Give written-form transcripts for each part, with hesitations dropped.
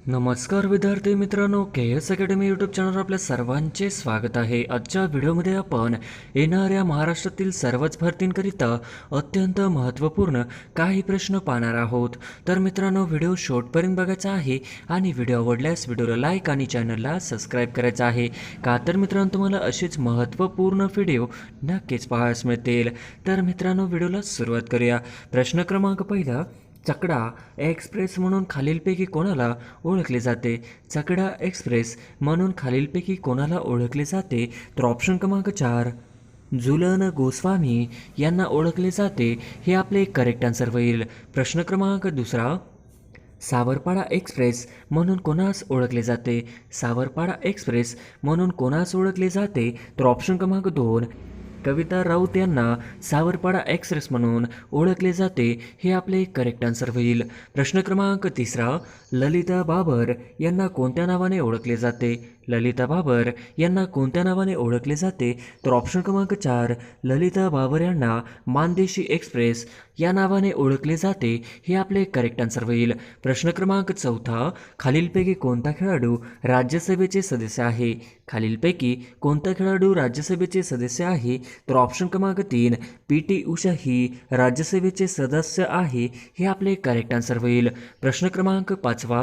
नमस्कार विद्यार्थी मित्रांनो, के एस अकॅडमी यूट्यूब चॅनलवर आपल्या सर्वांचे स्वागत आहे. आजच्या व्हिडिओमध्ये आपण येणाऱ्या महाराष्ट्रातील सर्वच भरतींकरिता अत्यंत महत्त्वपूर्ण काही प्रश्न पाहणार आहोत. तर मित्रांनो, व्हिडिओ शेवटपर्यंत बघायचा आहे आणि व्हिडिओ आवडल्यास व्हिडिओला लाईक आणि चॅनलला सबस्क्राईब करायचं आहे. का तर मित्रांनो, तुम्हाला असेच महत्त्वपूर्ण व्हिडिओ नक्कीच पाहायला मिळतील. तर मित्रांनो, व्हिडिओला सुरुवात करूया. प्रश्न क्रमांक पहिला, चकडा एक्सप्रेस म्हणून खालीलपैकी कोणाला ओळखले जाते? चकडा एक्सप्रेस म्हणून खालीलपैकी कोणाला ओळखले जाते? तर ऑप्शन क्रमांक 4, झुलन गोस्वामी यांना ओळखले जाते. हे आपले करेक्ट आन्सर होईल. प्रश्न क्रमांक दुसरा, सावरपाडा एक्सप्रेस म्हणून कोणास ओळखले जाते? सावरपाडा एक्सप्रेस म्हणून कोणास ओळखले जाते? तर ऑप्शन क्रमांक 2, कविता राऊत यांना सावरपाडा एक्सप्रेस म्हणून ओळखले जाते. हे आपले करेक्ट आन्सर होईल. प्रश्न क्रमांक तिसरा, ललिता बाबर यांना कोणत्या नावाने ओळखले जाते? ललिता बाबर यांना कोणत्या नावाने ओळखले जाते? तर ऑप्शन क्रमांक 4, ललिता बाबर यांना मानदेशी एक्सप्रेस या नावाने ओळखले जाते. हे आपले करेक्ट आन्सर होईल. प्रश्न क्रमांक चौथा, खालीलपैकी कोणता खेळाडू राज्यसभेचे सदस्य आहे? खालीलपैकी कोणता खेळाडू राज्यसभेचे सदस्य आहे? तर ऑप्शन क्रमांक 3, पी.टी. उषा ही राज्यसभेचे सदस्य आहे. हे आपले करेक्ट आन्सर होईल. प्रश्न क्रमांक पाचवा,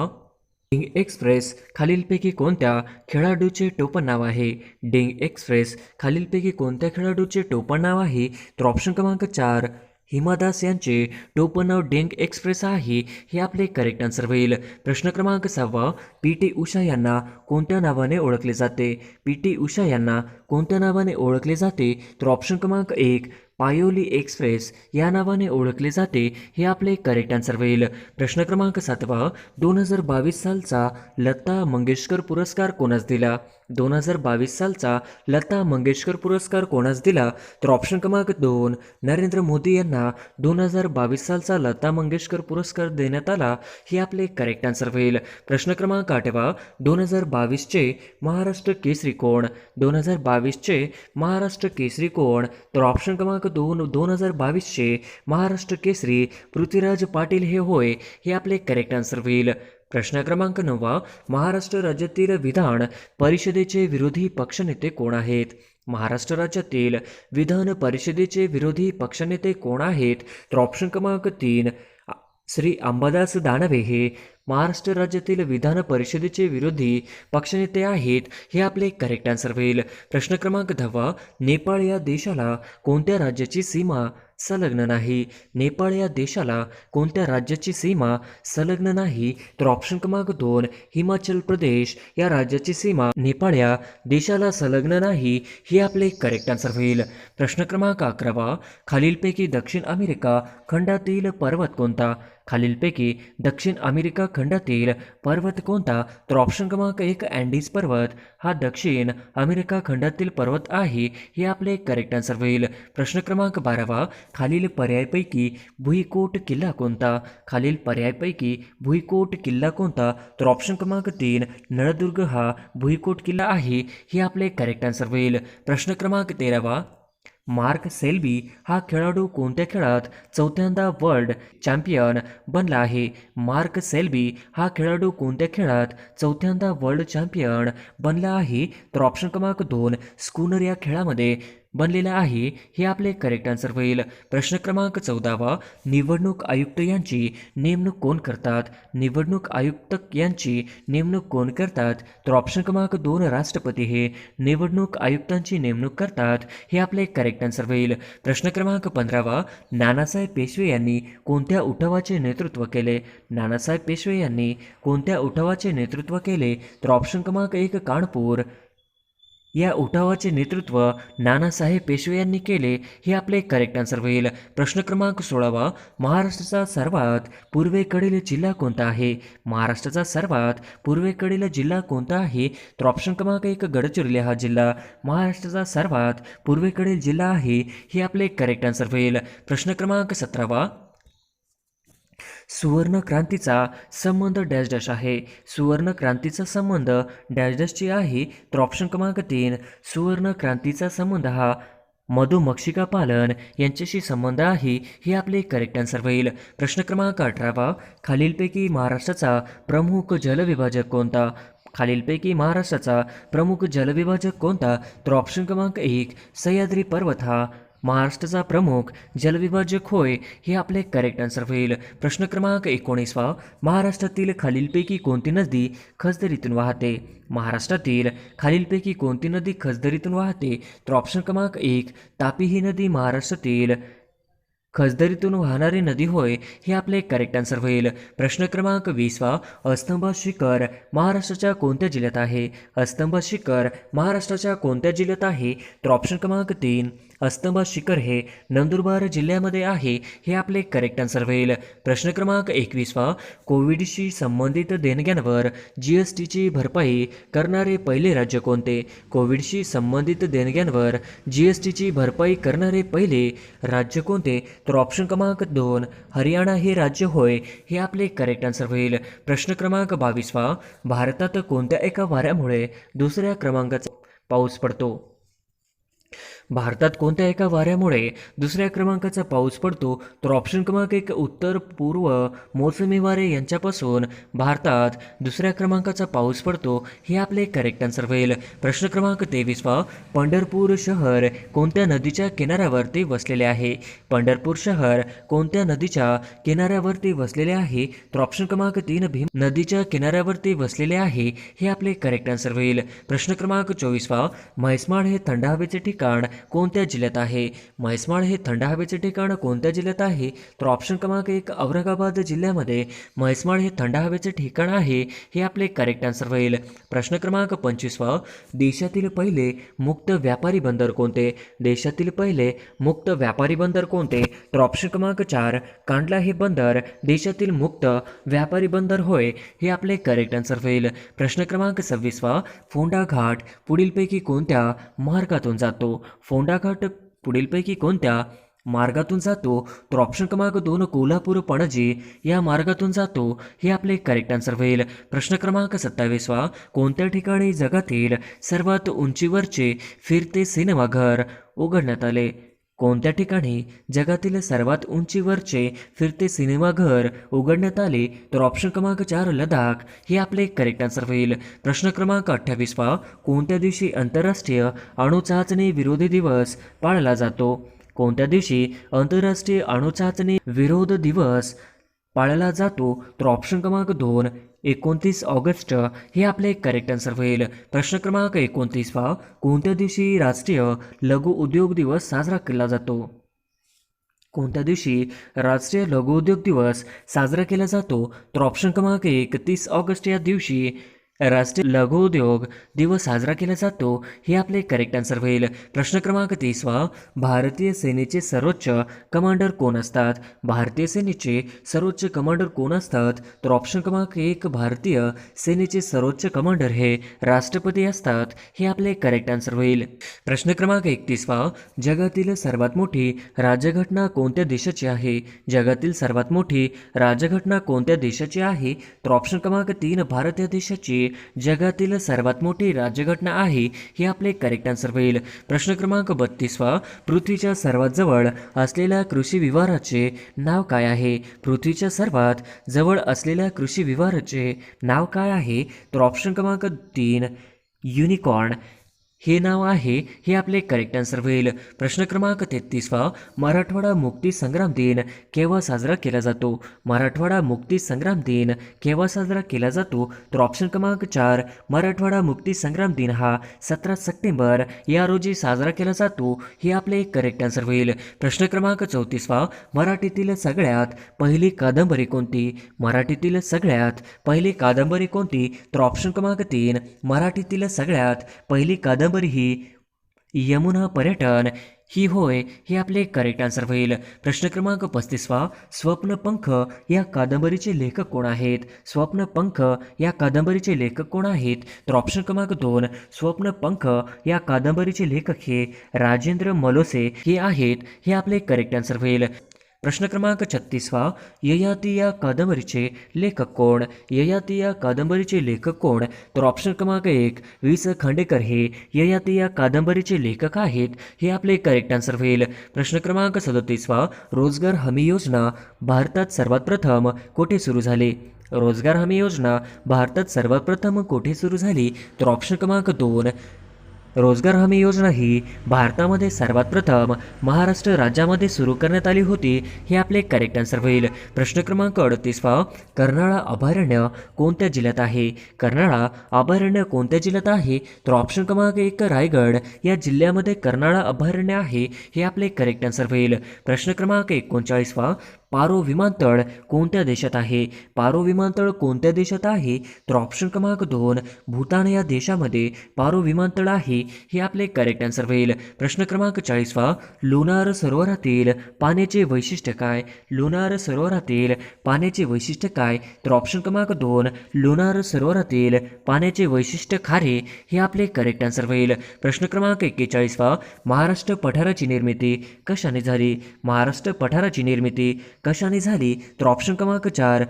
डिंग एक्सप्रेस खालीलपैकी कोणत्या खेळाडूचे टोपण नाव आहे? डिंग एक्सप्रेस खालीलपैकी कोणत्या खेळाडूचे टोपण नाव आहे? तर ऑप्शन क्रमांक 4, हिमा दास यांचे टोपण नाव डिंग एक्सप्रेस आहे. हे आपले करेक्ट आन्सर होईल. प्रश्न क्रमांक 6, पी.टी. उषा यांना कोणत्या नावाने ओळखले जाते? पी.टी. उषा यांना कोणत्या नावाने ओळखले जाते? तर ऑप्शन क्रमांक 1, पायोली एक्सप्रेस या नावाने ओळखले जाते. हे आपले करेक्ट आन्सर होईल. प्रश्न क्रमांक 7, 2022 सालचा लता मंगेशकर पुरस्कार कोणास दिला? 2022 सालचा लता मंगेशकर पुरस्कार कोणास दिला? तर ऑप्शन क्रमांक 2, नरेंद्र मोदी यांना 2022 सालचा लता मंगेशकर पुरस्कार देण्यात आला. हे आपले करेक्ट आन्सर होईल. प्रश्न क्रमांक 8, 2022चे महाराष्ट्र केसरी कोण? 2022चे महाराष्ट्र केसरी कोण? तर ऑप्शन क्रमांक 2, 2022चे महाराष्ट्र केसरी पृथ्वीराज पाटील हे होय. हे आपले करेक्ट आन्सर होईल. प्रश्न क्रमांक 9, महाराष्ट्र राज्यातील विधान परिषदेचे विरोधी पक्षनेते कोण आहेत? महाराष्ट्र राज्यातील विधान परिषदेचे विरोधी पक्षनेते कोण आहेत? तर ऑप्शन क्रमांक 3, श्री अंबादास दानवे हे महाराष्ट्र राज्यातील विधान परिषदेचे विरोधी पक्षनेते आहेत. हे आपले करेक्ट आन्सर होईल. प्रश्न क्रमांक 10, नेपाळ या देशाला कोणत्या राज्याची सीमा संलग्न नाही? नेपाळ या देशाला कोणत्या राज्याची सीमा संलग्न नाही? तर ऑप्शन क्रमांक 2, हिमाचल प्रदेश या राज्याची सीमा नेपाळ या देशाला संलग्न नाही. हे आपले करेक्ट आन्सर होईल. प्रश्न क्रमांक 11, खालीलपैकी दक्षिण अमेरिका खंडातील पर्वत कोणता? खालीलपैकी दक्षिण अमेरिका खंडातील पर्वत कोणता? तर ऑप्शन क्रमांक 1, अँडीज पर्वत हा दक्षिण अमेरिका खंडातील पर्वत आहे. हे आपले करेक्ट आन्सर होईल. प्रश्न क्रमांक 12, खालील पर्यायपैकी भुईकोट किल्ला कोणता? खालील पर्यायपैकी भुईकोट किल्ला कोणता? तर ऑप्शन क्रमांक 3, नळदुर्ग हा भुईकोट किल्ला आहे. हे आपले करेक्ट आन्सर होईल. प्रश्न क्रमांक 13, मार्क सेल्बी हा खेळाडू कोणत्या खेळात चौथ्यांदा वर्ल्ड चॅम्पियन बनला आहे? मार्क सेल्बी हा खेळाडू कोणत्या खेळात चौथ्यांदा वर्ल्ड चॅम्पियन बनला आहे? तर ऑप्शन क्रमांक 2, स्कूनर या खेळामध्ये बनलेला आहे. हे आपले करेक्ट आन्सर होईल. प्रश्न क्रमांक 14, निवडणूक आयुक्त यांची नेमणूक कोण करतात? निवडणूक आयुक्त यांची नेमणूक कोण करतात? तर ऑप्शन क्रमांक 2, राष्ट्रपती हे निवडणूक आयुक्तांची नेमणूक करतात. हे आपले करेक्ट आन्सर होईल. प्रश्न क्रमांक 15, नानासाहेब पेशवे यांनी कोणत्या उठावाचे नेतृत्व केले? नानासाहेब पेशवे यांनी कोणत्या उठावाचे नेतृत्व केले? तर ऑप्शन क्रमांक 1, कानपूर या उठावाचे नेतृत्व नानासाहेब पेशवे यांनी केले. हे आपले करेक्ट आन्सर होईल. प्रश्न क्रमांक 16, महाराष्ट्राचा सर्वात पूर्वेकडील जिल्हा कोणता आहे? महाराष्ट्राचा सर्वात पूर्वेकडील जिल्हा कोणता आहे? तर ऑप्शन क्रमांक 1, गडचिरोली हा जिल्हा महाराष्ट्राचा सर्वात पूर्वेकडील जिल्हा आहे. हे आपले करेक्ट आन्सर होईल. प्रश्न क्रमांक 17, सुवर्ण क्रांतीचा संबंध डॅश डॅश आहे? सुवर्ण क्रांतीचा संबंध डॅश डॅशची आहे. तर ऑप्शन क्रमांक 3, सुवर्ण क्रांतीचा संबंध हा मधुमक्षिका पालन यांच्याशी संबंध आहे, हे आपले करेक्ट आन्सर होईल. प्रश्न क्रमांक 18, खालीलपैकी महाराष्ट्राचा प्रमुख जलविभाजक कोणता? खालीलपैकी महाराष्ट्राचा प्रमुख जलविभाजक कोणता? तर ऑप्शन क्रमांक 1 सह्याद्री पर्वत हा महाराष्ट्राचा प्रमुख जलविभाजक होय, हे आपले करेक्ट आन्सर होईल. प्रश्न क्रमांक 19, महाराष्ट्रातील खालीलपैकी कोणती नदी खसदरीतून वाहते? महाराष्ट्रातील खालीलपैकी कोणती नदी खसदरीतून वाहते? तर ऑप्शन क्रमांक 1 तापी ही नदी महाराष्ट्रातील खसदरीतून वाहणारी नदी होय, हे आपले करेक्ट आन्सर होईल. प्रश्न क्रमांक 20, अस्तंबा शिखर महाराष्ट्राच्या कोणत्या जिल्ह्यात आहे? अस्तंबा शिखर महाराष्ट्राच्या कोणत्या जिल्ह्यात आहे? तर ऑप्शन क्रमांक 3 अस्तंबा शिखर हे नंदुरबार जिल्ह्यामध्ये आहे, हे आपले करेक्ट आन्सर होईल. प्रश्न क्रमांक 21, कोविडशी संबंधित देणग्यांवर GSTची भरपाई करणारे पहिले राज्य कोणते? कोविडशी संबंधित देणग्यांवर GSTची भरपाई करणारे पहिले राज्य कोणते? तर ऑप्शन क्रमांक 2 हरियाणा हे राज्य होय, हे आपले करेक्ट आन्सर होईल. प्रश्न क्रमांक 22, भारतात कोणत्या एका वाऱ्यामुळे दुसऱ्या क्रमांकाचा पाऊस पडतो? भारतात कोणत्या एका वाऱ्यामुळे दुसऱ्या क्रमांकाचा पाऊस पडतो? तर ऑप्शन क्रमांक 1 उत्तर पूर्व मोसमी वारे यांच्यापासून भारतात दुसऱ्या क्रमांकाचा पाऊस पडतो, हे आपले करेक्ट आन्सर होईल. प्रश्न क्रमांक 23, पंढरपूर शहर कोणत्या नदीच्या किनाऱ्यावरती वसलेले आहे? पंढरपूर शहर कोणत्या नदीच्या किनाऱ्यावरती वसलेले आहे? तर ऑप्शन क्रमांक 3 भीम नदीच्या किनाऱ्यावरती वसलेले आहे, हे आपले करेक्ट आन्सर होईल. प्रश्न क्रमांक 24, म्हैसमाळ हे थंड हवेचे ठिकाण कोणत्या जिल्ह्यात आहे? म्हैसमाळ हे थंड हवेचे ठिकाण कोणत्या जिल्ह्यात आहे? तर ऑप्शन क्रमांक 1 औरंगाबाद जिल्ह्यामध्ये म्हैसमाळ हे थंड हवेचे ठिकाण आहे, हे आपले करेक्ट आन्सर होईल. प्रश्न क्रमांक 25, देशातील पहिले मुक्त व्यापारी बंदर कोणते? देशातील पहिले मुक्त व्यापारी बंदर कोणते? तर ऑप्शन क्रमांक 4 कांडला हे बंदर देशातील मुक्त व्यापारी बंदर होय, हे आपले करेक्ट आन्सर होईल. प्रश्न क्रमांक 26, फोंडा घाट पुढीलपैकी कोणत्या मार्गातून जातो? फोंडा घाट पुढीलपैकी कोणत्या मार्गातून जातो? तर ऑप्शन क्रमांक 2 कोल्हापूर पणजी या मार्गातून जातो, हे आपले करेक्ट आन्सर होईल. प्रश्न क्रमांक 27, कोणत्या ठिकाणी जगातील सर्वात उंचीवरचे फिरते सिनेमाघर उघडण्यात आले? कोणत्या ठिकाणी जगातील सर्वात उंचीवरचे फिरते सिनेमाघर उघडण्यात आले? तर ऑप्शन क्रमांक 4 लडाख, हे आपले करेक्ट आन्सर होईल. प्रश्न क्रमांक 28, कोणत्या दिवशी आंतरराष्ट्रीय अणुचाचणी विरोधी दिवस पाळला जातो? कोणत्या दिवशी आंतरराष्ट्रीय अणुचाचणी विरोध दिवस पाळला जातो? तर ऑप्शन क्रमांक 2 29 ऑगस्ट, हे आपले करेक्ट आन्सर होईल. प्रश्न क्रमांक 29, कोणत्या दिवशी राष्ट्रीय लघु उद्योग दिवस साजरा केला जातो? कोणत्या दिवशी राष्ट्रीय लघु उद्योग दिवस साजरा केला जातो? तर ऑप्शन क्रमांक 1 30 ऑगस्ट या दिवशी राष्ट्रीय लघु उद्योग दिवस साजरा केला जातो, हे आपले करेक्ट आन्सर होईल. प्रश्न क्रमांक 30, भारतीय सेनेचे सर्वोच्च कमांडर कोण असतात? भारतीय सेनेचे सर्वोच्च कमांडर कोण असतात? तर ऑप्शन क्रमांक 1 भारतीय सेनेचे सर्वोच्च कमांडर हे राष्ट्रपती असतात, हे आपले करेक्ट आन्सर होईल. प्रश्न क्रमांक 31, जगातील सर्वात मोठी राज्यघटना कोणत्या देशाची आहे? जगातील सर्वात मोठी राज्यघटना कोणत्या देशाची आहे? तर ऑप्शन क्रमांक 3 भारत या देशाची जगातील सर्वात मोठी राज्यघटना आहे, हे आपले करेक्ट आन्सर होईल. प्रश्न क्रमांक 32, पृथ्वीच्या सर्वात जवळ असलेल्या कृषी विहाराचे नाव काय आहे? पृथ्वीच्या सर्वात जवळ असलेल्या कृषी विहाराचे नाव काय आहे? तर ऑप्शन क्रमांक 3 युनिकॉर्न हे नाव आहे, हे आपले करेक्ट आन्सर होईल. प्रश्न क्रमांक 33, मराठवाडा मुक्ती संग्राम दिन केव्हा साजरा केला जातो? मराठवाडा मुक्ती संग्राम दिन केव्हा साजरा केला जातो? तर ऑप्शन क्रमांक 4 मराठवाडा मुक्ती संग्राम दिन हा 17 सप्टेंबर या रोजी साजरा केला जातो, हे आपले करेक्ट आन्सर होईल. प्रश्न क्रमांक 34, मराठीतील सगळ्यात पहिली कादंबरी कोणती? मराठीतील सगळ्यात पहिली कादंबरी कोणती? तर ऑप्शन क्रमांक 3 मराठीतील सगळ्यात पहिली कादंबरी ही यमुना पर्यटन ही होय, हे आपले करेक्ट आन्सर होईल. प्रश्न क्रमांक 35, स्वप्नपंख या कादंबरीचे लेखक कोण आहेत? स्वप्नपंख या कादंबरीचे लेखक कोण आहेत? तर ऑप्शन क्रमांक 2 स्वप्नपंख या कादंबरीचे लेखक हे राजेंद्र मलोसे हे आहेत, हे आपले करेक्ट आन्सर होईल. प्रश्न क्रमांक 36 ययाती या कादंबरीचे लेखक कोण? ययाती या कादंबरीचे लेखक कोण? तर ऑप्शन क्रमांक 1 वि स खांडेकर हे ययाती या कादंबरीचे लेखक आहेत. हे आपले करेक्ट आन्सर होईल. प्रश्न क्रमांक 37 रोजगार हमी योजना भारतात सर्वात प्रथम कोठे सुरू झाली? रोजगार हमी योजना भारतात सर्वात प्रथम कोठे सुरू झाली? तर ऑप्शन क्रमांक 2 रोजगार हमी योजना ही भारतामध्ये सर्वात प्रथम महाराष्ट्र राज्यामध्ये सुरू करण्यात आली होती. हे आपले करेक्ट आन्सर होईल. प्रश्न क्रमांक 38 कर्नाळा अभयारण्य कोणत्या जिल्ह्यात आहे? कर्नाळा अभयारण्य कोणत्या जिल्ह्यात आहे? तर ऑप्शन क्रमांक 1 रायगड या जिल्ह्यामध्ये कर्नाळा अभयारण्य आहे. हे आपले करेक्ट आन्सर होईल. प्रश्न क्रमांक 39 पारो विमानतळ कोणत्या देशात आहे? पारो विमानतळ कोणत्या देशात आहे? तर ऑप्शन क्रमांक 2 भूतान या देशामध्ये पारो विमानतळ आहे. हे आपले करेक्ट आन्सर होईल. प्रश्न क्रमांक 40 लोणार सरोवरातील पाण्याचे वैशिष्ट्य काय? लोणार सरोवरातील पाण्याचे वैशिष्ट्य काय? तर ऑप्शन क्रमांक 2 लोणार सरोवरातील पाण्याचे वैशिष्ट्य खारे. हे आपले करेक्ट आन्सर होईल. प्रश्न क्रमांक 41 महाराष्ट्र पठाराची निर्मिती कशाने झाली? महाराष्ट्र पठाराची निर्मिती कशाने झाली? तर ऑप्शन क्रमांक 4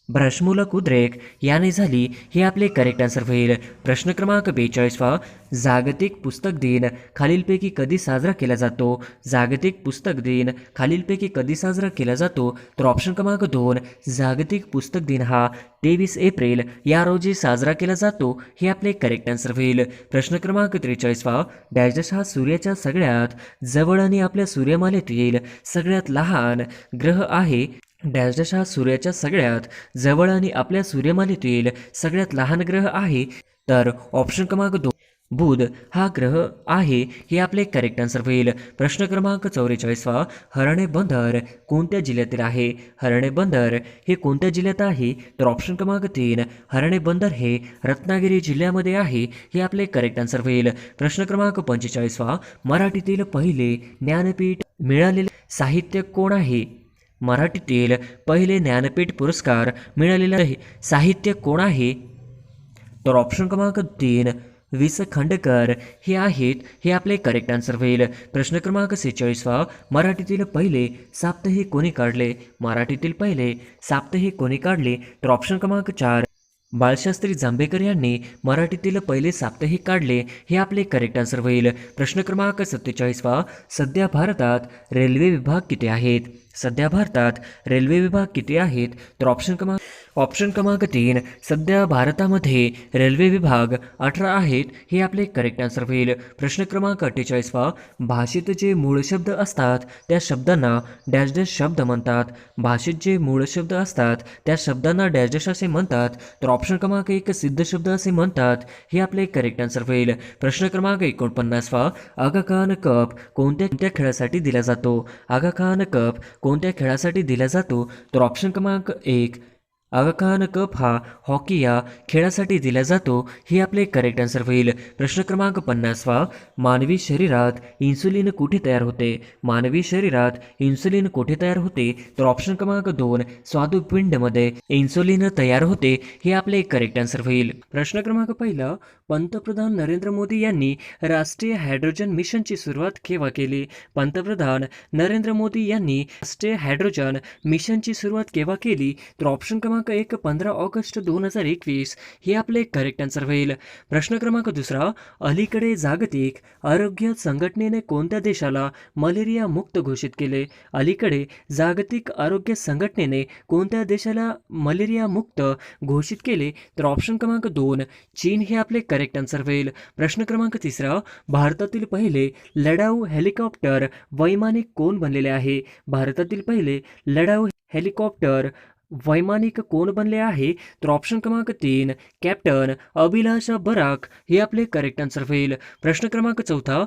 ब्रशमूलक उद्रेक याने झाली. हे आपले करेक्ट आन्सर होईल. प्रश्न क्रमांक 42 जागतिक पुस्तक दिन खालीलपैकी कधी साजरा केला जातो? जागतिक पुस्तक दिन खालीलपैकी कधी साजरा केला जातो? तर ऑप्शन क्रमांक 2 जागतिक पुस्तक दिन हा 23 एप्रिल या रोजी साजरा केला जातो. हे आपले करेक्ट आन्सर होईल. प्रश्न क्रमांक 43 डॅश डॅश हा सूर्याच्या सगळ्यात जवळ आणि आपल्या सूर्यमालेतील सगळ्यात लहान ग्रह आहे. डॅश डॅश हा सूर्याच्या सगळ्यात जवळ आणि आपल्या सूर्यमालेतील सगळ्यात लहान ग्रह आहे. तर ऑप्शन क्रमांक 2 बुध हा ग्रह आहे. हे आपले करेक्ट आन्सर होईल. प्रश्न क्रमांक 44 हरणे बंदर कोणत्या जिल्ह्यातील आहे? हरणे बंदर हे कोणत्या जिल्ह्यात आहे? तर ऑप्शन क्रमांक 3 हरणे बंदर हे रत्नागिरी जिल्ह्यामध्ये आहे. हे आपले करेक्ट आन्सर होईल. प्रश्न क्रमांक 45 मराठीतील पहिले ज्ञानपीठ मिळालेले साहित्य कोण आहे? मराठीतील पहिले ज्ञानपीठ पुरस्कार मिळालेले साहित्य कोण आहे? तर ऑप्शन क्रमांक 3 वि स खांडेकर हे आहेत. हे आपले करेक्ट आन्सर होईल. प्रश्न क्रमांक 46 मराठीतील पहिले साप्ताहिक कोणी काढले? मराठीतील पहिले साप्ताहिक कोणी काढले? तर ऑप्शन क्रमांक 4 बाळशास्त्री जांभेकर यांनी मराठीतील पहिले साप्ताहिक काढले. हे आपले करेक्ट आन्सर होईल. प्रश्न क्रमांक 47 सध्या भारतात रेल्वे विभाग किती आहेत? सध्या भारतात रेल्वे विभाग किती आहेत? तर ऑप्शन क्रमांक 3 सध्या भारतामध्ये रेल्वे विभाग 18 आहेत. हे आपले करेक्ट आन्सर होईल. प्रश्न क्रमांक 48 भाषेत जे मूळ शब्द असतात त्या शब्दांना डॅश डॅश शब्द म्हणतात. भाषेत जे मूळ शब्द असतात त्या शब्दांना डॅश डॅश असे म्हणतात. तर ऑप्शन क्रमांक 1 सिद्ध शब्द असे म्हणतात. हे आपले करेक्ट आन्सर होईल. प्रश्न क्रमांक 49 आगा खान कप कोणत्या खेळासाठी दिला जातो? आगा खान कप कोणत्या खेळासाठी दिला जातो? तर ऑप्शन क्रमांक 1 आगा खान कप हा हॉकी या खेळासाठी दिला जातो. हे आपले करेक्ट आन्सर होईल. प्रश्न क्रमांक 50 मानवी शरीरात इन्सुलिन कुठे तयार होते? मानवी शरीरात इन्सुलिन कुठे तयार होते? तर ऑप्शन क्रमांक 2 स्वादुपिंडमध्ये इन्सुलिन तयार होते. हे आपले करेक्ट आन्सर होईल. प्रश्न क्रमांक 1 पंतप्रधान नरेंद्र मोदी यांनी राष्ट्रीय हायड्रोजन मिशनची सुरुवात केव्हा केली? पंतप्रधान नरेंद्र मोदी यांनी राष्ट्रीय हायड्रोजन मिशनची सुरुवात केव्हा केली? तर ऑप्शन क्रमांक 1 15 ऑगस्ट 2021. हे आपले करेक्ट आन्सर होईल. प्रश्न क्रमांक 2 अलीकडे जागतिक आरोग्य संघटनेने कोणत्या देशाला मलेरिया मुक्त घोषित केले? अलीकडे जागतिक आरोग्य संघटनेने कोणत्या देशाला मलेरिया मुक्त घोषित केले? तर ऑप्शन क्रमांक 2 चीन. हे आपले करेक्ट आन्सर होईल. प्रश्न क्रमांक 3 भारतातील पहिले लढाऊ हेलिकॉप्टर वैमानिक कोण बनलेले आहे? भारतातील पहिले लढाऊ हेलिकॉप्टर वैमानिक कोण बनले आहे? तर ऑप्शन क्रमांक 3 कॅप्टन अभिलाषा बराक. हे आपले करेक्ट आन्सर होईल. प्रश्न क्रमांक 4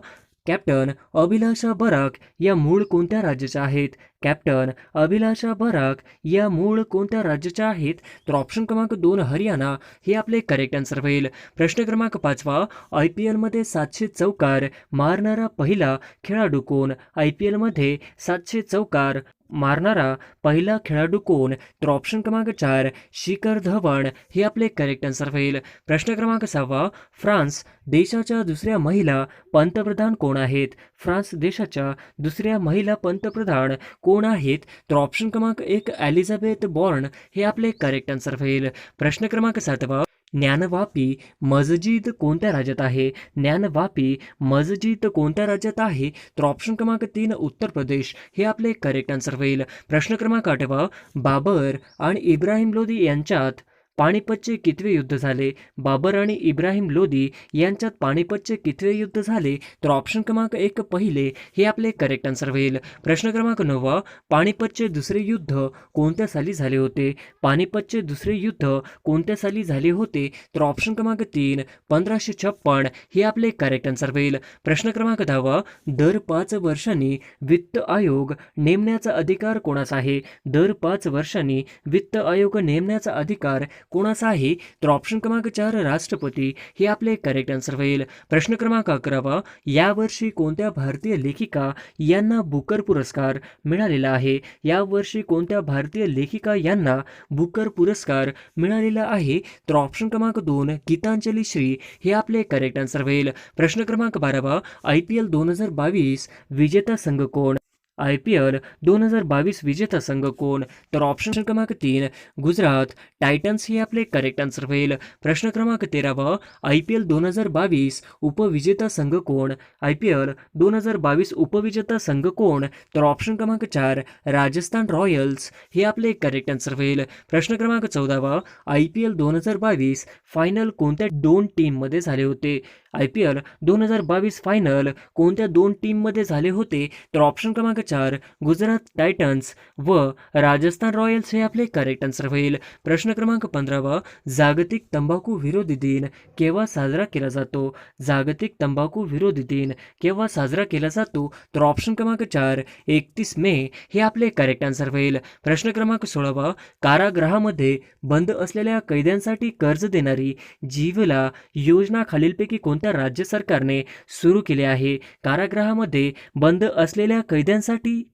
कॅप्टन अभिलाषा बराक या मूळ कोणत्या राज्याच्या आहेत? कॅप्टन अभिलाषा बराक या मूळ कोणत्या राज्याच्या आहेत? तर ऑप्शन क्रमांक 2 हरियाणा. हे आपले करेक्ट आन्सर होईल. प्रश्न क्रमांक 5 IPL मध्ये 700 चौकार मारणारा पहिला खेळाडू कोण? IPL मध्ये 700 चौकार मारणारा पहिला खेळाडू कोण? तर ऑप्शन क्रमांक 4 शिखर धवन हे आपले करेक्ट आन्सर होईल. प्रश्न क्रमांक 6 फ्रान्स देशाच्या दुसऱ्या महिला पंतप्रधान कोण आहेत? फ्रान्स देशाच्या दुसऱ्या महिला पंतप्रधान कोण आहेत? तर ऑप्शन क्रमांक 1 एलिझाबेथ बॉर्न हे आपले करेक्ट आन्सर होईल. प्रश्न क्रमांक 7 ज्ञानवापी मस्जिद कोणत्या राज्यात आहे? ज्ञानवापी मस्जिद कोणत्या राज्यात आहे? तर ऑप्शन क्रमांक 3 उत्तर प्रदेश हे आपले करेक्ट आन्सर होईल. प्रश्न क्रमांक 8 बाबर आणि इब्राहिम लोदी यांच्यात पानिपतचे कितवे युद्ध झाले? बाबर आणि इब्राहिम लोदी यांच्यात पानिपतचे कितवे युद्ध झाले? तर ऑप्शन क्रमांक 1 पहिले हे आपले करेक्ट आन्सर होईल. प्रश्न क्रमांक 9 पानिपतचे दुसरे युद्ध कोणत्या साली झाले होते? पानिपतचे दुसरे युद्ध कोणत्या साली झाले होते? तर ऑप्शन क्रमांक 3 1556 हे आपले करेक्ट आन्सर होईल. प्रश्न क्रमांक 10 दर 5 वर्षांनी वित्त आयोग नेमण्याचा अधिकार कोणाचा आहे? दर 5 वर्षांनी वित्त आयोग नेमण्याचा अधिकार कोणाचा आहे? तर ऑप्शन क्रमांक 4 राष्ट्रपती हे आपले करेक्ट आन्सर होईल. प्रश्न क्रमांक 11 यावर्षी कोणत्या भारतीय लेखिका यांना बुकर पुरस्कार मिळालेला आहे? यावर्षी कोणत्या भारतीय लेखिका यांना बुकर पुरस्कार मिळालेला आहे? तर ऑप्शन क्रमांक 2 गीतांजली श्री हे आपले करेक्ट आन्सर होईल. प्रश्न क्रमांक 12 IPL 2022 विजेता संघ कोण? IPL 2022 विजेता संघ कोण? तर ऑप्शन क्रमांक 3 गुजरात टायटन्स हे आपले करेक्ट आन्सर होईल. प्रश्न क्रमांक 13 IPL 2022 उपविजेता संघ कोण? IPL 2022 उपविजेता संघ कोण? तर ऑप्शन क्रमांक 4 राजस्थान रॉयल्स हे आपले करेक्ट आन्सर होईल. प्रश्न क्रमांक 14 IPL 2022 फायनल कोणत्या 2 टीममध्ये झाले होते? IPL 2022 फायनल कोणत्या 2 टीममध्ये झाले होते? तर ऑप्शन क्रमांक 4 गुजरात टायटन्स व राजस्थान रॉयल्स हे आपले करेक्ट आन्सर होईल. प्रश्न क्रमांक 15 जागतिक तंबाखू विरोधी दिन केव्हा साजरा केला जातो? जागतिक तंबाखू विरोधी दिन केव्हा साजरा केला जातो? तर ऑप्शन क्रमांक 4 31 मे हे आपले करेक्ट आन्सर होईल. प्रश्न क्रमांक 16 कारागृहामध्ये बंद असलेल्या कैद्यांसाठी कर्ज देणारी जीवला योजना खालीलपैकी कोणत्या राज्य सरकारने सुरू केली आहे? कारागृहामध्ये बंद असलेल्या कैद्यांसाठी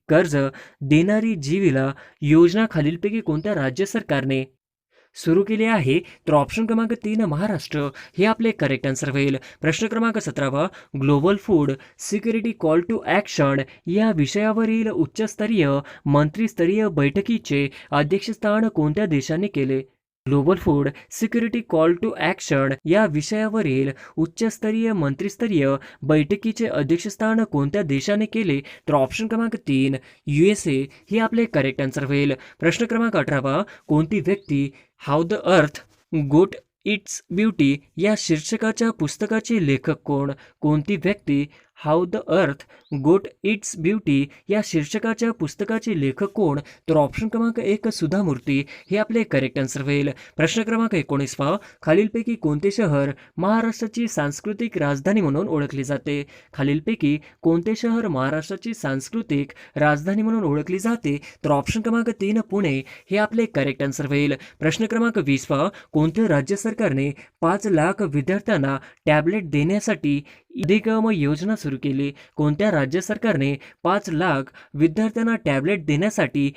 कर्ज देणारी जीवला योजना खालीलपैकी कोणत्या राज्य सरकारने सुरू केले आहे? तर ऑप्शन क्रमांक 3 महाराष्ट्र हे आपले करेक्ट आन्सर होईल. प्रश्न क्रमांक 17 global food security call to action या विषयावरील उच्चस्तरीय मंत्रिस्तरीय बैठकीचे अध्यक्षस्थान कोणत्या देशाने केले? Global food security call to action या विषयावरील उच्चस्तरीय मंत्रिस्तरीय बैठकीचे अध्यक्षस्थान कोणत्या देशाने केले? तर ऑप्शन क्रमांक 3 USA हे आपले करेक्ट आन्सर होईल. प्रश्न क्रमांक 18 कोणती व्यक्ती हाऊ द अर्थ गोट इट्स ब्युटी या शीर्षकाच्या पुस्तकाचे लेखक कोण? कोणती व्यक्ती हाऊ द अर्थ गोट इट्स ब्युटी या शीर्षकाच्या पुस्तकाचे लेखक कोण? तर ऑप्शन क्रमांक 1 सुधा मूर्ती हे आपले करेक्ट आन्सर होईल. प्रश्न क्रमांक 19 खालीलपैकी कोणते शहर महाराष्ट्राची सांस्कृतिक राजधानी म्हणून ओळखले जाते? खालीलपैकी कोणते शहर महाराष्ट्राची सांस्कृतिक राजधानी म्हणून ओळखली जाते? तर ऑप्शन क्रमांक 3 पुणे हे आपले करेक्ट आन्सर होईल. प्रश्न क्रमांक 20 कोणत्या राज्य सरकारने 5 लाख विद्यार्थ्यांना टॅबलेट देण्यासाठी अधिगम योजना सुरू केली? कोणत्या राज्य सरकारने 5 लाख विद्यार्थ्यांना टॅबलेट देण्यासाठी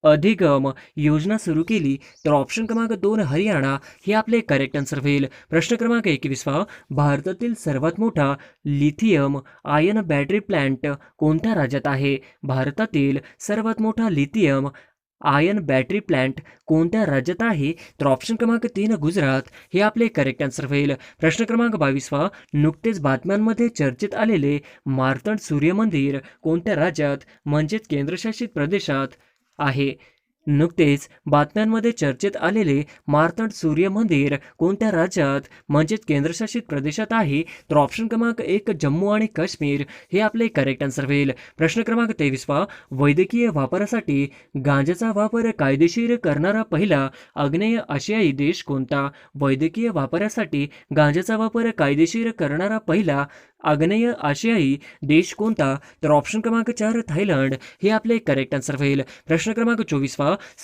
अधिगम योजना सुरू केली? तर ऑप्शन क्रमांक 2 हरियाणा हे आपले करेक्ट आन्सर होईल. प्रश्न क्रमांक 21 भारतातील सर्वात मोठा लिथियम आयन बॅटरी प्लांट कोणत्या राज्यात आहे? भारतातील सर्वात मोठा लिथियम आयन बॅटरी प्लांट कोणत्या राज्यात आहे? तर ऑप्शन क्रमांक 3 गुजरात हे आपले करेक्ट आन्सर होईल. प्रश्न क्रमांक 22 नुकतेच बातम्यांमध्ये चर्चेत आलेले मार्तंड सूर्य मंदिर कोणत्या राज्यात म्हणजेच केंद्रशासित प्रदेशात आहे? नुकतेच बातम्यांमध्ये चर्चेत आलेले मार्तंड सूर्य मंदिर कोणत्या राज्यात म्हणजेच केंद्रशासित प्रदेशात आहे? तर ऑप्शन क्रमांक 1 जम्मू आणि काश्मीर हे आपले करेक्ट आन्सर होईल. प्रश्न क्रमांक 23 वैद्यकीय वापरासाठी गांजाचा वापर कायदेशीर करणारा पहिला आग्नेय आशियाई देश कोणता? वैद्यकीय वापरासाठी गांजाचा वापर कायदेशीर करणारा पहिला आग्नेय आशियाई देश कोणता? तर ऑप्शन क्रमांक 4 थायलंड हे आपले करेक्ट आन्सर होईल. प्रश्न क्रमांक 24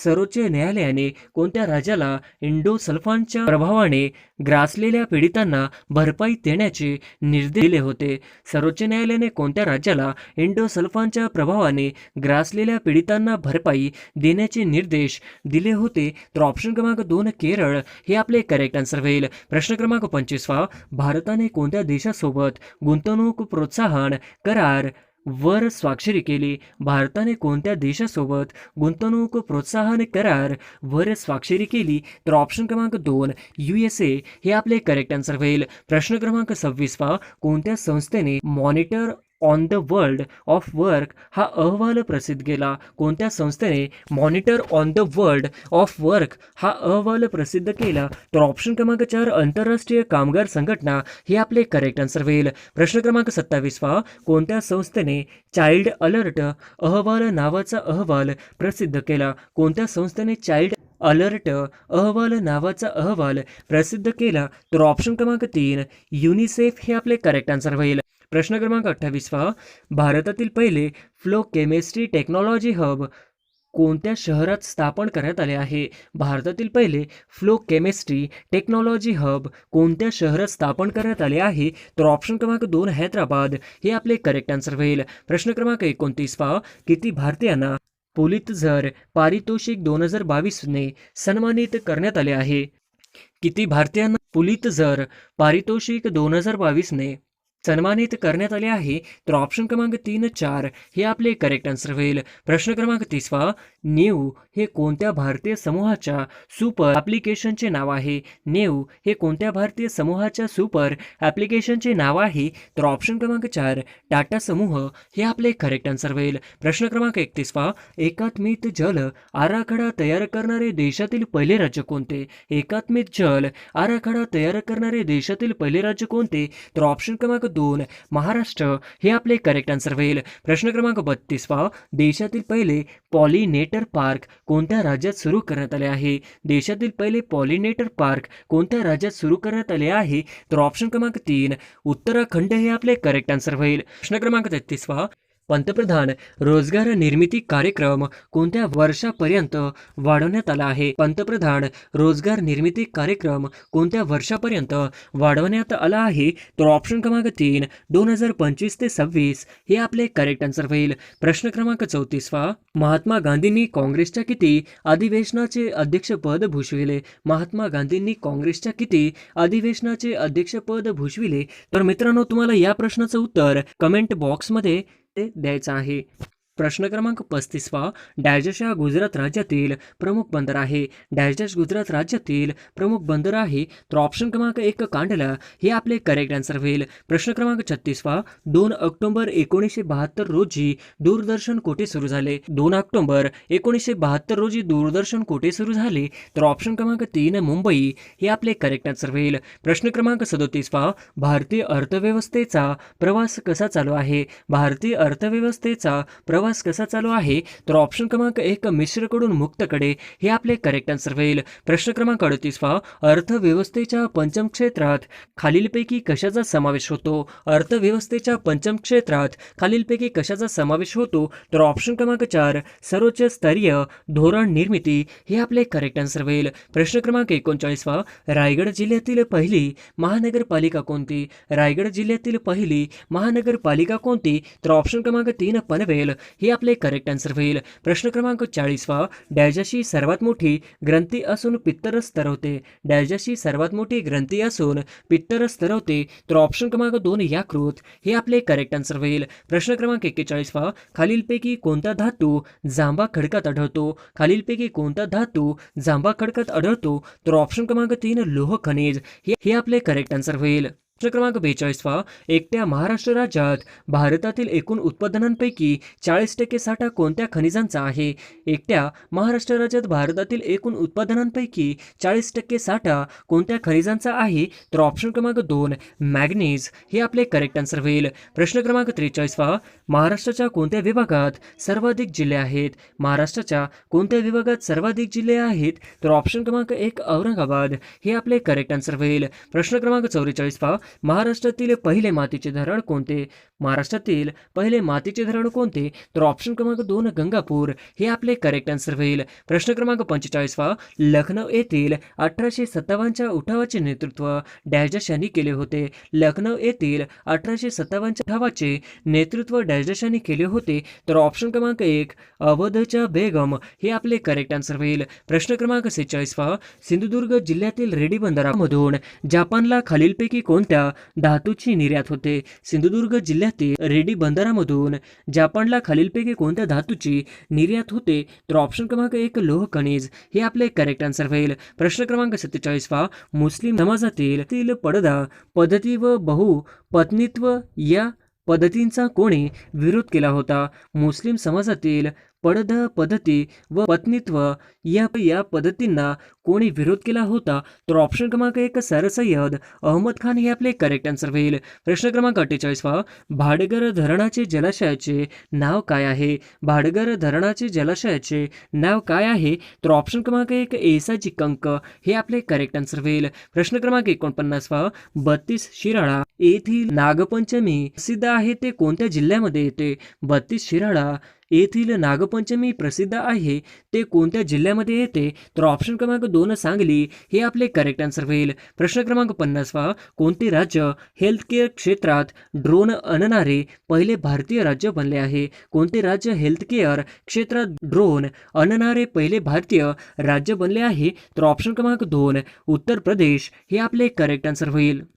सर्वोच्च न्यायालयाने कोणत्या राज्याला इंडोसल्फानच्या प्रभावाने ग्रासलेल्या पीडितांना भरपाई देण्याचे निर्देश दिले होते? सर्वोच्च न्यायालयाने कोणत्या राज्याला इंडोसल्फानच्या प्रभावाने ग्रासलेल्या पीडितांना भरपाई देण्याचे निर्देश दिले होते? तर ऑप्शन क्रमांक 2 केरळ हे आपले करेक्ट आन्सर होईल. प्रश्न क्रमांक 25 भारताने कोणत्या देशासोबत गुंतवणूक प्रोत्साहन करार वर स्वाक्षरी केली? भारताने कोणत्या देशासोबत गुंतवणूक प्रोत्साहन करार वर स्वाक्षरी केली? तर ऑप्शन क्रमांक 2 USA हे आपले करेक्ट आन्सर होईल. प्रश्न क्रमांक 26 कोणत्या संस्थेने monitor on the world of work हा अहवाल प्रसिद्ध केला? कोणत्या संस्थेने monitor on the world of work हा अहवाल प्रसिद्ध केला? तर ऑप्शन क्रमांक 4 आंतरराष्ट्रीय कामगार संघटना हे आपले करेक्ट आन्सर होईल. प्रश्न क्रमांक 27 कोणत्या संस्थेने चाइल्ड अलर्ट अहवाल नावाचा अहवाल प्रसिद्ध केला? कोणत्या संस्थेने चाइल्ड अलर्ट अहवाल नावाचा अहवाल प्रसिद्ध केला? तर ऑप्शन क्रमांक 3 युनिसेफ हे आपले करेक्ट आन्सर होईल. प्रश्न क्रमांक 28 भारतातील पहिले फ्लो केमिस्ट्री टेक्नॉलॉजी हब कोणत्या शहरात स्थापन करण्यात आले आहे? भारतातील पहिले फ्लो केमिस्ट्री टेक्नॉलॉजी हब कोणत्या शहरात स्थापन करण्यात आले आहे? तर ऑप्शन क्रमांक 2 हैदराबाद हे आपले करेक्ट आन्सर होईल. प्रश्न क्रमांक 29 किती भारतीयांना पुलित्झर पारितोषिक 2022 ने सन्मानित करण्यात आले आहे? किती भारतीयांना पुलित्झर पारितोषिक 2022 ने सन्मानित करण्यात आले आहे? तर ऑप्शन क्रमांक 3, 4 हे आपले करेक्ट आन्सर होईल. प्रश्न क्रमांक 30 नेव हे कोणत्या भारतीय समूहाच्या सुपर ॲप्लिकेशनचे नाव आहे? नेव हे कोणत्या भारतीय समूहाच्या सुपर ॲप्लिकेशनचे नाव आहे? तर ऑप्शन क्रमांक 4 टाटा समूह हे आपले करेक्ट आन्सर होईल. प्रश्न क्रमांक 31 एकात्मिक जल आराखडा तयार करणारे देशातील पहिले राज्य कोणते? एकात्मिक जल आराखडा तयार करणारे देशातील पहिले राज्य कोणते? तर ऑप्शन क्रमांक 2 महाराष्ट्र हे आपले करेक्ट आन्सर होईल. प्रश्न क्रमांक 32 देशातील पहिले पॉलिनेटर पार्क कोणत्या राज्यात सुरू करण्यात आले आहे? देशातील पहिले पॉलिनेटर पार्क कोणत्या राज्यात सुरू करण्यात आले आहे? तर ऑप्शन क्रमांक 3 उत्तराखंड हे आपले करेक्ट आन्सर होईल. प्रश्न क्रमांक 33 पंतप्रधान रोजगार निर्मिती कार्यक्रम कोणत्या वर्षापर्यंत वाढवण्यात आला आहे? पंतप्रधान रोजगार निर्मिती कार्यक्रम कोणत्या वर्षापर्यंत वाढवण्यात आला आहे? तर ऑप्शन क्रमांक 3 2025 ते 26 हे आपले करेक्ट आन्सर होईल. प्रश्न क्रमांक 34 महात्मा गांधींनी काँग्रेसच्या किती अधिवेशनाचे अध्यक्षपद भूषविले? महात्मा गांधींनी काँग्रेसच्या किती अधिवेशनाचे अध्यक्षपद भूषविले? तर मित्रांनो, तुम्हाला या प्रश्नाचं उत्तर कमेंट बॉक्समध्ये द्यायचं आहे. प्रश्न क्रमांक 35 डॅश गुजरात राज्यातील प्रमुख बंदर आहे? डॅश गुजरात राज्यातील प्रमुख बंदर आहे? तर ऑप्शन क्रमांक 1 कांडला हे आपले करेक्ट आन्सर होईल. प्रश्न क्रमांक 36 2 ऑक्टोबर 1972 रोजी दूरदर्शन कोठे सुरू झाले? 2 ऑक्टोबर 1972 रोजी दूरदर्शन कोठे सुरू झाले? तर ऑप्शन क्रमांक 3 मुंबई हे आपले करेक्ट आन्सर होईल. प्रश्न क्रमांक 37 भारतीय अर्थव्यवस्थेचा प्रवास कसा चालू आहे? भारतीय अर्थव्यवस्थेचा प्रवास कसा चालू आहे? तर ऑप्शन क्रमांक 1 मिश्रकडून मुक्तकडे हे आपले करेक्ट आन्सर होईल. प्रश्न क्रमांक 38 अर्थव्यवस्थेच्या पंचम क्षेत्रात खालीलपैकी कशाचा समावेश होतो? अर्थव्यवस्थेच्या पंचम क्षेत्रात खालीलपैकी कशाचा समावेश होतो? तर ऑप्शन क्रमांक 4 सर्वोच्च स्तरीय धोरण निर्मिती हे आपले करेक्ट आन्सर होईल. प्रश्न क्रमांक 39 रायगड जिल्ह्यातील पहिली महानगरपालिका कोणती? रायगड जिल्ह्यातील पहिली महानगरपालिका कोणती? तर ऑप्शन क्रमांक 3 पनवेल हे आपले करेक्ट आन्सर होईल. प्रश्न क्रमांक 40 डॅशची सर्वात मोठी ग्रंथी असून पित्त स्तरवते? डॅशची सर्वात मोठी ग्रंथी असून पित्त स्तरवते? तर ऑप्शन क्रमांक 2 यकृत हे आपले करेक्ट आन्सर होईल. प्रश्न क्रमांक 41 खालीलपैकी कोणता धातू जांभा खडकात आढळतो? खालीलपैकी कोणता धातू जांभा खडकात आढळतो? तर ऑप्शन क्रमांक 3 लोह खनिज हे आपले करेक्ट आन्सर होईल. प्रश्न क्रमांक 42 एकट्या महाराष्ट्र राज्यात भारतातील एकूण उत्पादनांपैकी 40% साठा कोणत्या खनिजांचा आहे? एकट्या महाराष्ट्र राज्यात भारतातील एकूण उत्पादनांपैकी 40% साठा कोणत्या खनिजांचा आहे? तर ऑप्शन क्रमांक 2 मॅग्नीज हे आपले करेक्ट आन्सर होईल. प्रश्न क्रमांक 43 महाराष्ट्राच्या कोणत्या विभागात सर्वाधिक जिल्हे आहेत? महाराष्ट्राच्या कोणत्या विभागात सर्वाधिक जिल्हे आहेत? तर ऑप्शन क्रमांक 1 औरंगाबाद हे आपले करेक्ट आन्सर होईल. प्रश्न क्रमांक 44 महाराष्ट्रातील पहिले मातीचे धरण कोणते? महाराष्ट्रातील पहिले मातीचे धरण कोणते? तर ऑप्शन क्रमांक 2 गंगापूर हे आपले करेक्ट आन्सर होईल. प्रश्न क्रमांक 45 लखनौ येथील 1857च्या उठावाचे नेतृत्व डॅश देशांनी केले होते. लखनौ येथील 1857च्या उठावाचे नेतृत्व डॅश देशांनी केले होते. तर ऑप्शन क्रमांक 1 अवधच्या बेगम हे आपले करेक्ट आन्सर होईल. प्रश्न क्रमांक 46 सिंधुदुर्ग जिल्ह्यातील रेडी बंदरामधून जपानला खालीलपैकी कोणत्या धातूची निर्यात होते? सिंधुदुर्ग जिल्ह्यातील रेडी बंदरामधून जपानला खालीलपैकी कोणत्या धातूची निर्यात होते? तर ऑप्शन क्रमांक 1 लोह खनिज हे आपले करेक्ट आन्सर होईल. प्रश्न क्रमांक 47 मुस्लिम समाजातील पडदा पद्धती व बहुपत्नीत्व या पद्धतींचा कोणी विरोध केला होता? मुस्लिम समाजातील पडदा पद्धती व पत्नीत्व या पद्धतींना कोणी विरोध केला होता? तर ऑप्शन क्रमांक 1 सर सय्यद अहमद खान हे आपले करेक्ट आन्सर होईल. प्रश्न क्रमांक 48 भाटगर धरणाचे जलाशयाचे नाव काय आहे? भाटगर धरणाचे जलाशयाचे नाव काय आहे? तर ऑप्शन क्रमांक 1 एसाची कंक हे आपले करेक्ट आन्सर होईल. प्रश्न क्रमांक 49 32 शिराळा येथील नागपंचमी प्रसिद्ध आहे ते कोणत्या जिल्ह्यामध्ये येते? 32 शिराळा येथील नागपंचमी प्रसिद्ध आहे ते कोणत्या जिल्ह्यामध्ये येते? तर ऑप्शन क्रमांक 2 सांगली हे आपले करेक्ट आन्सर होईल. प्रश्न क्रमांक 50 कोणते राज्य हेल्थ केअर क्षेत्रात ड्रोन आणणारे पहिले भारतीय राज्य बनले आहे? कोणते राज्य हेल्थ केअर क्षेत्रात ड्रोन आणणारे पहिले भारतीय राज्य बनले आहे? तर ऑप्शन क्रमांक 2 उत्तर प्रदेश हे आपले करेक्ट आन्सर होईल.